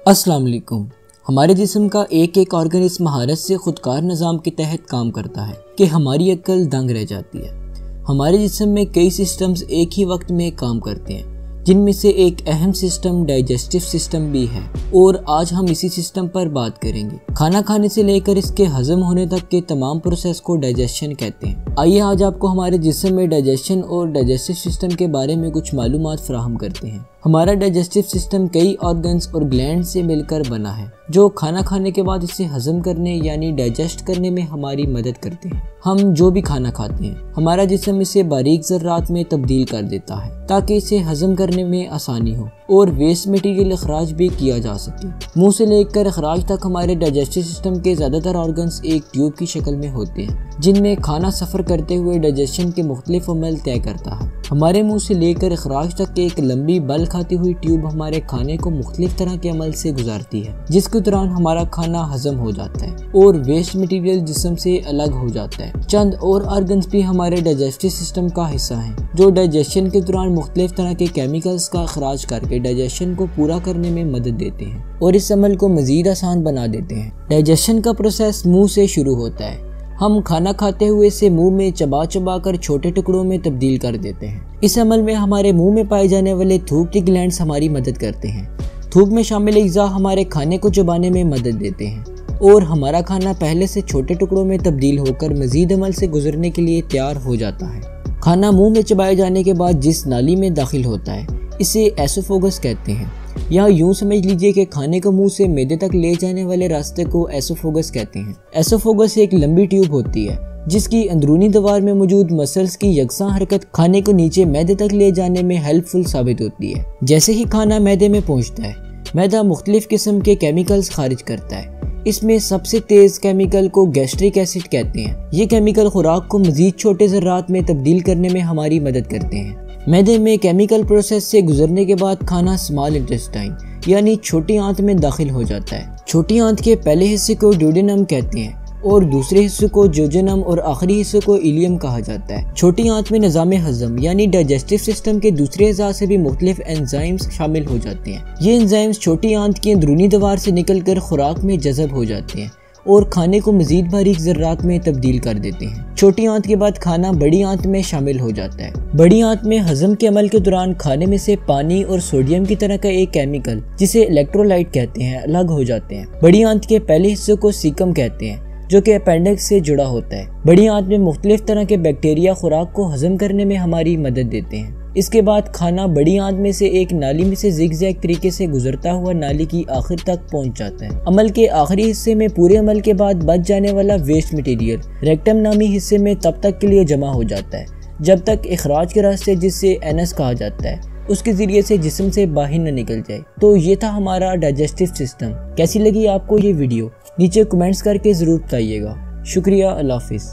अस्सलाम वालेकुम। हमारे जिस्म का एक एक ऑर्गन इस महारत से खुदकार निज़ाम के तहत काम करता है कि हमारी अक्ल दंग रह जाती है। हमारे जिस्म में कई सिस्टम्स एक ही वक्त में काम करते हैं, जिनमें से एक अहम सिस्टम डाइजेस्टिव सिस्टम भी है और आज हम इसी सिस्टम पर बात करेंगे। खाना खाने से लेकर इसके हजम होने तक के तमाम प्रोसेस को डाइजेशन कहते हैं। आइए आज आपको हमारे जिस्म में डाइजेशन और डाइजेस्टिव सिस्टम के बारे में कुछ मालूमात फराहम करते हैं। हमारा डाइजेस्टिव सिस्टम कई ऑर्गन्स और ग्लैंड से मिलकर बना है जो खाना खाने के बाद इसे हजम करने यानी डाइजेस्ट करने में हमारी मदद करते हैं। हम जो भी खाना खाते हैं हमारा जिस्म इसे बारीक ज़र्रात में तब्दील कर देता है ताकि इसे हजम करने में आसानी हो और वेस्ट मटेरियल अखराज भी किया जा सके। मुंह से लेकर अखराज तक हमारे डाइजेस्टिव सिस्टम के ज़्यादातर ऑर्गन्स एक ट्यूब की शक्ल में होते हैं जिनमें खाना सफ़र करते हुए डाइजेशन के मुख्तलिफ अमल तय करता है। हमारे मुंह से लेकर अखराज तक एक लंबी बल खाती हुई ट्यूब हमारे खाने को मुख्तलिफ तरह के अमल से गुजारती है, जिसके दौरान हमारा खाना हजम हो जाता है और वेस्ट मटेरियल जिस्म से अलग हो जाता है। चंद और ऑर्गन्स भी हमारे डाइजेस्टिव सिस्टम का हिस्सा हैं जो डाइजेशन के दौरान मुख्तलिफ तरह के केमिकल्स का अखराज करके डाइजेशन को पूरा करने में मदद देते हैं और इस अमल को मजीद आसान बना देते हैं। डाइजेशन का प्रोसेस मुंह से शुरू होता है। हम खाना खाते हुए इसे मुंह में चबा चबा कर छोटे टुकड़ों में तब्दील कर देते हैं। इस अमल में हमारे मुंह में पाए जाने वाले थूक के ग्लैंड्स हमारी मदद करते हैं। थूक में शामिल अज़्ज़ा हमारे खाने को चबाने में मदद देते हैं और हमारा खाना पहले से छोटे टुकड़ों में तब्दील होकर मजीद अमल से गुजरने के लिए तैयार हो जाता है। खाना मुंह में चबाए जाने के बाद जिस नाली में दाखिल होता है इसे एसोफेगस कहते हैं। यहाँ यूं समझ लीजिए कि खाने को मुंह से मैदे तक ले जाने वाले रास्ते को एसोफेगस कहते हैं। एसोफेगस एक लंबी ट्यूब होती है जिसकी अंदरूनी दीवार में मौजूद मसल्स की यकसा हरकत खाने को नीचे मैदे तक ले जाने में हेल्पफुल साबित होती है। जैसे ही खाना मैदे में पहुँचता है मैदा मुख्तलिफ किस्म के केमिकल्स खारिज करता है। इसमें सबसे तेज केमिकल को गैस्ट्रिक एसिड कहते हैं। ये केमिकल खुराक को मजीद छोटे ज़र्रात में तब्दील करने में हमारी मदद करते हैं। मैदे में केमिकल प्रोसेस से गुजरने के बाद खाना स्मॉल इंटेस्टाइन यानी छोटी आंत में दाखिल हो जाता है। छोटी आंत के पहले हिस्से को ड्यूडेनम कहते हैं और दूसरे हिस्से को जोजेनम और आखिरी हिस्से को इलियम कहा जाता है। छोटी आंत में निज़ाम हजम यानी डाइजेस्टिव सिस्टम के दूसरे अज़ा से भी मुख्तलिफ एंजाइम्स शामिल हो जाते हैं। ये एंजाइम्स छोटी आंत की अंदरूनी दीवार से निकलकर खुराक में जज़ब हो जाते हैं और खाने को मजीद बारीक ज़र्रात में तब्दील कर देते हैं। छोटी आंत के बाद खाना बड़ी आंत में शामिल हो जाता है। बड़ी आंत में हजम के अमल के दौरान खाने में से पानी और सोडियम की तरह का एक केमिकल जिसे इलेक्ट्रोलाइट कहते हैं अलग हो जाते हैं। बड़ी आंत के पहले हिस्से को सीकम कहते हैं जो कि अपेंडिक्स से जुड़ा होता है। बड़ी आंत में मुख्तलिफ तरह के बैक्टीरिया खुराक को हजम करने में हमारी मदद देते हैं। इसके बाद खाना बड़ी आंत में से एक नाली में से जिगजैग तरीके से गुजरता हुआ नाली की आखिर तक पहुंच जाता है। अमल के आखिरी हिस्से में पूरे अमल के बाद बच जाने वाला वेस्ट मटेरियल रेक्टम नामी हिस्से में तब तक के लिए जमा हो जाता है जब तक इखराज के रास्ते जिससे एनस कहा जाता है उसके जरिए से जिस्म से बाहर न निकल जाए। तो ये था हमारा डाइजेस्टिव सिस्टम। कैसी लगी आपको ये वीडियो नीचे कमेंट्स करके ज़रूर बताइएगा। शुक्रिया। अल्लाह हाफिज़।